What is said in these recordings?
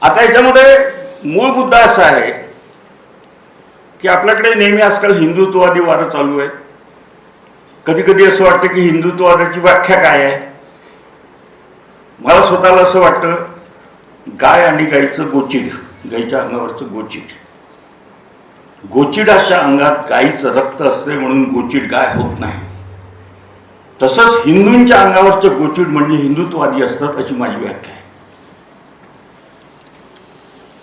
आता याच्यामध्ये मूळ मुद्दा असा आहे की आपल्याकडे नेहमी आजकाल हिंदुत्ववादी वारं चालू आहे. कधी कधी असं वाटतं की हिंदुत्ववादाची व्याख्या काय आहे. मला स्वतःला असं वाटतं, गाय आणि गाईचं गोचिड, गाईच्या अंगावरचं गोचिड, गोचिडाच्या अंगात गाईचं रक्त असते म्हणून गोचिड गाय होत नाही. तसंच हिंदूंच्या अंगावरचं गोचिड म्हणजे हिंदुत्ववादी असतात अशी माझी व्याख्या आहे.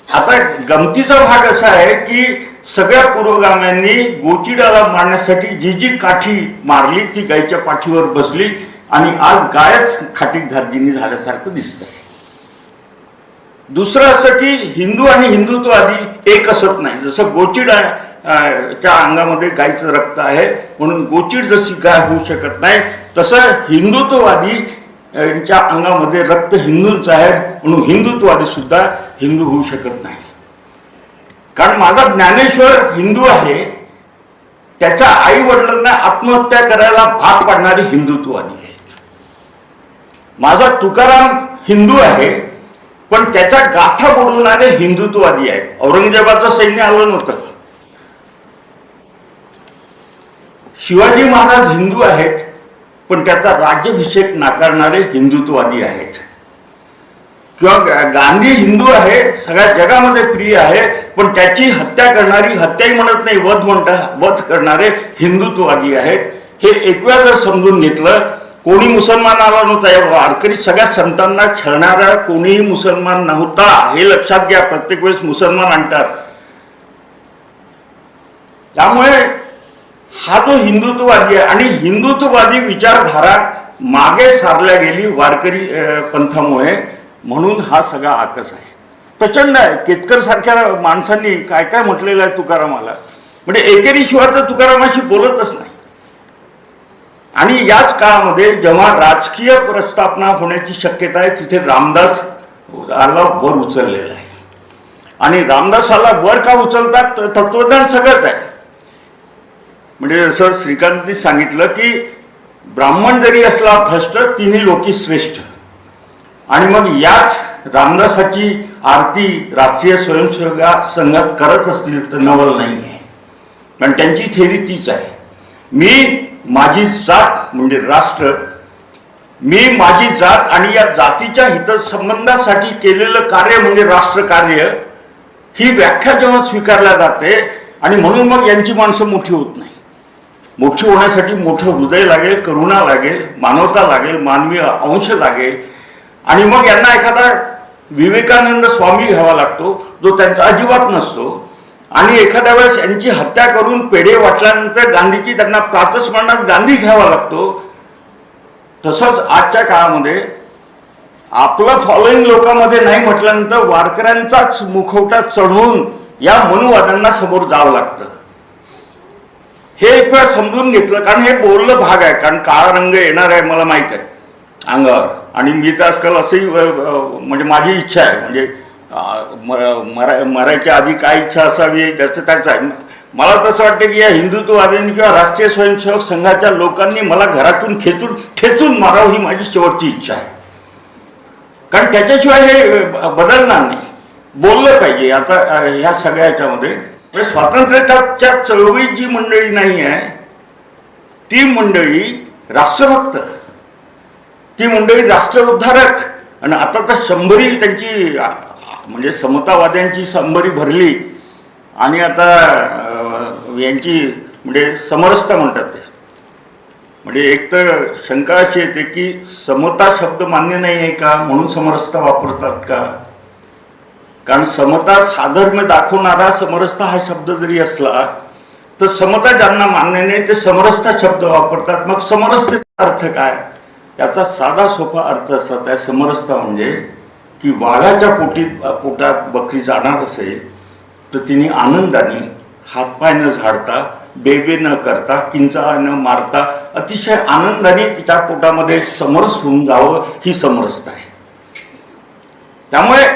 आता गमतीचा भाग असा आहे की सगळ्या पूर्वगाम्यांनी गोचिडाला मारण्यासाठी जी जी काठी मारली ती गायच्या पाठीवर बसली आणि आज गायच खाटीक धार्जिनी झाल्यासारखं दिसतंय. दुसरं असं की हिंदू आणि हिंदुत्ववादी एक असत नाही. जसं गोचिड च्या अंगामध्ये गायचं रक्त आहे म्हणून गोचिड जशी गाय होऊ शकत नाही, तसं हिंदुत्ववादी यांच्या अंगामध्ये रक्त हिंदूंचं आहे म्हणून हिंदुत्ववादी सुद्धा हिंदू होऊ शकत नाही. कारण माझा ज्ञानेश्वर हिंदू आहे, त्याच्या आई वडिलांना आत्महत्या करायला भाग पाडणारे हिंदुत्ववादी आहेत. माझा तुकाराम हिंदू आहे पण त्याच्या गाथा बुडवणारे हिंदुत्ववादी आहेत. औरंगजेबाचं सैन्य आलं नव्हतं. शिवाजी महाराज हिंदू आहेत पण त्याचा राज्याभिषेक नाकारणारे हिंदुत्ववादी आहेत. किंवा गांधी हिंदू आहे, सगळ्या जगामध्ये प्रिय आहे, पण त्याची हत्या करणारी, हत्याही म्हणत नाही वध करणारे हिंदुत्ववादी आहेत. हे एकवेळा जर समजून घेतलं, कोणी मुसलमान आला नव्हता, या वारकरी सगळ्या संतांना छळणारा कोणीही मुसलमान नव्हता हे लक्षात घ्या. प्रत्येक वेळेस मुसलमान आणतात. त्यामुळे हा जो हिंदुत्ववादी आहे आणि हिंदुत्ववादी विचारधारा मागे सारल्या गेली वारकरी पंथामुळे, म्हणून हा सगळा आकस आहे. प्रचंड आहे. केतकर सारख्या माणसांनी काय काय म्हटलेलं आहे तुकारामाला, म्हणजे एकेरी शिवाय तर तुकारामाशी बोलतच नाही. आणि याच काळामध्ये जेव्हा राजकीय प्रस्थापना होण्याची शक्यता आहे तिथे रामदासाला वर उचललेला आहे. आणि रामदासाला वर का उचलतात? तत्वज्ञान सगळंच आहे. म्हणजे जसं श्रीकांतनी सांगितलं की ब्राह्मण जरी असला भ्रष्ट तिन्ही लोकी श्रेष्ठ. आणि मग याच रामदासाची आरती राष्ट्रीय स्वयंसेवक संघात करत असतील तर नवल नाही आहे. कारण त्यांची थेरी तीच आहे, मी माझी जात म्हणजे राष्ट्र, मी माझी जात आणि या जातीच्या हितसंबंधासाठी केलेलं कार्य म्हणजे राष्ट्रकार्य, ही व्याख्या जेव्हा स्वीकारल्या जाते आणि म्हणून मग यांची माणसं मोठी होत नाही. मोठी होण्यासाठी मोठं हृदय लागेल, करुणा लागेल, मानवता लागेल, मानवी अंश लागेल. आणि मग यांना एखादा विवेकानंद स्वामी घ्यावा लागतो जो त्यांचा अजिबात नसतो. आणि एखाद्या वेळेस यांची हत्या करून पेढे वाटल्यानंतर गांधीची त्यांना प्रातस्मरणात गांधी घ्यावा लागतो. तसंच आजच्या काळामध्ये आपलं फॉलोईंग लोकांमध्ये नाही म्हटल्यानंतर वारकऱ्यांचाच मुखवटा चढवून या मनुवाद्यांना समोर जावं लागतं. हे एक वेळा समजून घेतलं, कारण हे बोललं भाग आहे. कारण काळा रंग येणार आहे मला माहीत आहे अंगावर. आणि मी तर आजकाल असंही म्हणजे माझी इच्छा आहे, म्हणजे मरायच्या आधी काय इच्छा असावी त्याचं त्याचं आहे. मला तसं वाटतं की या हिंदुत्ववाद्यांनी किंवा राष्ट्रीय स्वयंसेवक संघाच्या लोकांनी मला घरातून ठेचून मारावं ही माझी शेवटची इच्छा आहे. कारण त्याच्याशिवाय हे बदलणार नाही. बोललं पाहिजे. आता ह्या सगळ्या ह्याच्यामध्ये स्वातंत्र्याच्या चळवळीत जी मंडळी नाही आहे ती मंडळी राष्ट्रभक्त, ती मंडळी राष्ट्रोद्धारक. आणि आता तर शंभरी त्यांची म्हणजे समतावाद्यांची शंभरी भरली आणि आता यांची म्हणजे समरसता म्हणतात ते. म्हणजे एक तर शंका अशी येते की समता शब्द मान्य नाही आहे का म्हणून समरसता वापरतात का? कारण समता साधर्म्य दाखवणारा समरसता हा शब्द जरी असला तर समता ज्यांना मान्य नाही ते समरसता शब्द वापरतात. मग समरसतेचा अर्थ काय? याचा साधा सोपा अर्थ असा आहे, समरसता म्हणजे की वाघाच्या पोटात बकरी जाणार असेल तर तिने आनंदाने हातपाय न झाडता, बेबे न करता, किंचा न मारता अतिशय आनंदाने तिच्या पोटामध्ये समरस होऊन जावं ही समरसता आहे. त्यामुळे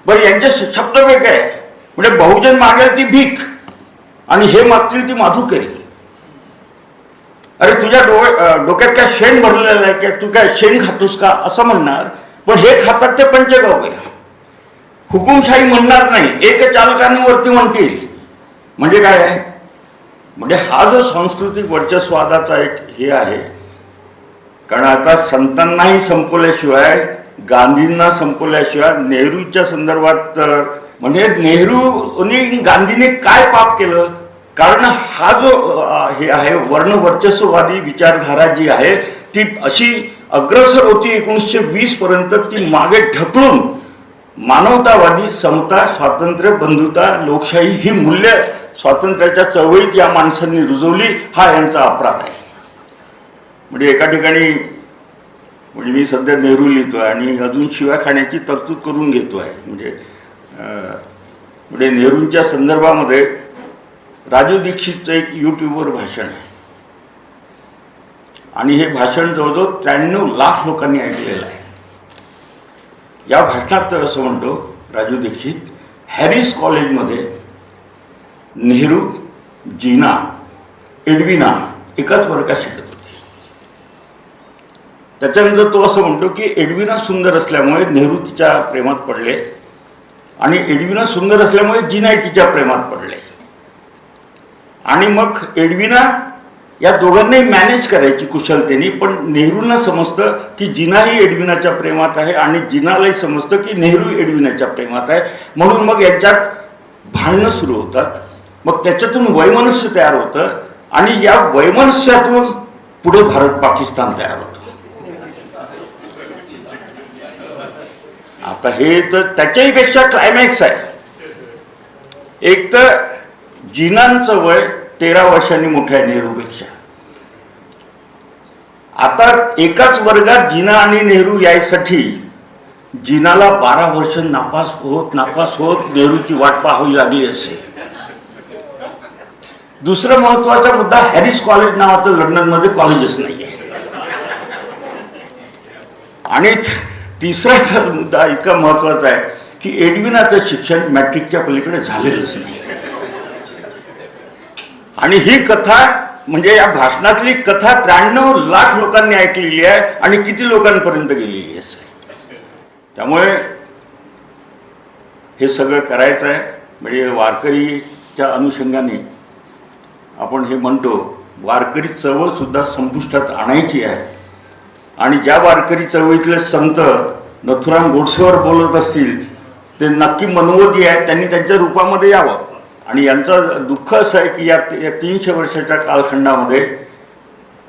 बरं यांचे शब्द वेगळे आहे. म्हणजे बहुजन मागेल ती भीक आणि हे मागतील ती माधुकरी. अरे तुझ्या डोक्यात काय शेण भरलेलं आहे का? तू काय शेण खातोस का असं म्हणणार. पण हे खातात ते पंचगव्य. हुकुमशाही म्हणणार नाही, एक चालकांवरती म्हणतील. म्हणजे काय आहे, म्हणजे हा जो सांस्कृतिक वर्चस्वादाचा एक हे आहे. कारण आता संतांनाही संपवल्याशिवाय, गांधींना संपवल्याशिवाय, नेहरूच्या संदर्भात तर म्हणजे नेहरूनी गांधीने काय पाप केलं. कारण हा जो हे आहे वर्णवर्चस्ववादी विचारधारा जी आहे ती अशी अग्रसर होती 1920 पर्यंत. ती मागे ढकलून मानवतावादी, समता, स्वातंत्र्य, बंधुता, लोकशाही ही मूल्य स्वातंत्र्याच्या चळवळीत या माणसांनी रुजवली. हा यांचा अपराध आहे. म्हणजे एका ठिकाणी म्हणजे मी सध्या नेहरू लिहितोय आणि अजून शिव्या खाण्याची तरतूद करून घेतो आहे. म्हणजे नेहरूंच्या संदर्भामध्ये राजू दीक्षितचं एक यूट्यूबवर भाषण आहे आणि हे भाषण जवळजवळ 93 लाख लोकांनी ऐकलेलं आहे. या भाषणात असं म्हणतो राजू दीक्षित, हॅरिस कॉलेजमध्ये नेहरू, जीना, एडविना एकाच वर्गात शिकत होते. त्याच्यानंतर तो असं म्हणतो की एडविना सुंदर असल्यामुळे नेहरू तिच्या प्रेमात पडले आणि एडविना सुंदर असल्यामुळे जीनाही तिच्या प्रेमात पडले. आणि मग एडविना या दोघांनाही मॅनेज करायची कुशलतेने. पण नेहरूंना समजतं की जीनाही एडविनाच्या प्रेमात आहे आणि जीनालाही समजतं की नेहरू एडविनाच्या प्रेमात आहे. म्हणून मग यांच्यात भांडणं सुरू होतात. मग त्याच्यातून वैमनस्य तयार होतं आणि या वैमनस्यातून पुढे भारत पाकिस्तान तयार होतं. आता हे तर त्याच्याही पेक्षा क्लायमॅक्स आहे. एक तर जीनांचं वय 13 वर्षांनी मोठं आहे नेहरूपेक्षा. आता एकाच वर्गात जीना आणि नेहरू यायसाठी जीनाला 12 वर्ष नापास होत नेहरूची वाट पाहावी लागली असेल. दुसरा महत्वाचा मुद्दा, हॅरिस कॉलेज नावाचं लंडनमध्ये कॉलेजच नाही आहे. आणि तिसरा तर मुद्दा इतका महत्वाचा आहे की एडविनाचं शिक्षण मॅट्रिकच्या पलीकडे झालेलंच नाही. आणि ही कथा म्हणजे या भाषणातली कथा 93 लाख लोकांनी ऐकलेली आहे आणि किती लोकांपर्यंत गेलेली असेल. त्यामुळे हे सगळं करायचं आहे. म्हणजे वारकरीच्या अनुषंगाने आपण हे म्हणतो, वारकरी चळवळ सुद्धा संपुष्टात आणायची आहे. आणि ज्या वारकरी चळवळीतले संत नथुराम गोडसेवर बोलत असतील ते नक्की मनोवती आहेत. त्यांनी त्यांच्या रूपामध्ये यावं. आणि यांचं दुःख असं आहे की या 300 वर्षाच्या कालखंडामध्ये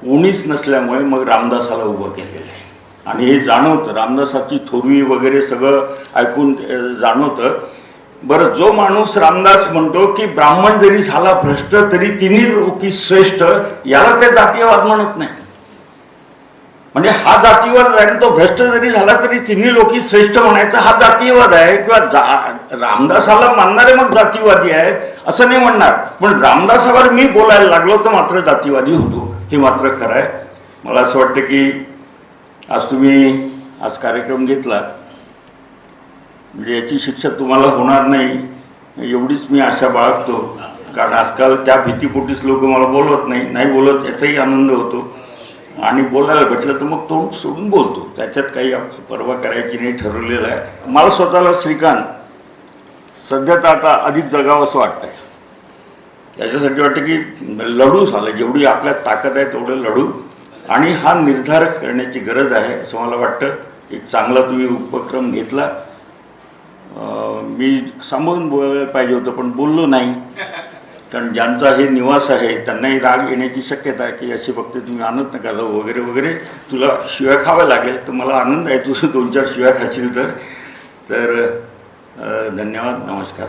कोणीच नसल्यामुळे मग रामदासाला उभं केलेलं आहे. आणि हे जाणवतं, रामदासाची थोरवी वगैरे सगळं ऐकून जाणवतं. बरं, जो माणूस रामदास म्हणतो की ब्राह्मण जरी झाला भ्रष्ट तरी तिन्ही लोकी श्रेष्ठ, याला ते जातीयवाद म्हणत नाही. म्हणजे हा जातीयवाद आहे. तो भ्रष्ट जरी झाला तरी तिन्ही लोकी श्रेष्ठ म्हणायचा हा जातीयवाद आहे. किंवा रामदासाला मानणारे मग जातीवादी आहेत असं नाही म्हणणार. पण रामदासावर मी बोलायला लागलो तर मात्र जातीवादी होतो, हे मात्र खरं आहे. मला असं वाटतं की आज कार्यक्रम घेतला म्हणजे याची शिक्षा तुम्हाला होणार नाही एवढीच मी आशा बाळगतो. कारण आजकाल त्या भीतीपोटीच लोक मला बोलवत नाही बोलत, याचाही आनंद होतो. आणि बोलायला भेटलं तर मग तोंड सोडून बोलतो, त्याच्यात काही पर्वा करायची नाही ठरवलेलं आहे. मला स्वतःला श्रीकांत सध्या तर आता अधिक जगावं असं वाटतं आहे. त्याच्यासाठी वाटतं की लढू झालं, जेवढी आपल्यात ताकद आहे तेवढं लढू. आणि हा निर्धार करण्याची गरज आहे असं मला वाटतं. एक चांगला तुम्ही उपक्रम घेतला. मी सांभाळून बोलायला पाहिजे होतं पण बोललो नाही. कारण ज्यांचा हे निवास आहे त्यांनाही राग येण्याची शक्यता आहे की असे फक्त तुम्ही आणत नका जाऊ वगैरे वगैरे, तुला शिव्या खाव्या लागेल. तर मला आनंद आहे तुझं 2-4 शिव्या खाशील तर. धन्यवाद, नमस्कार.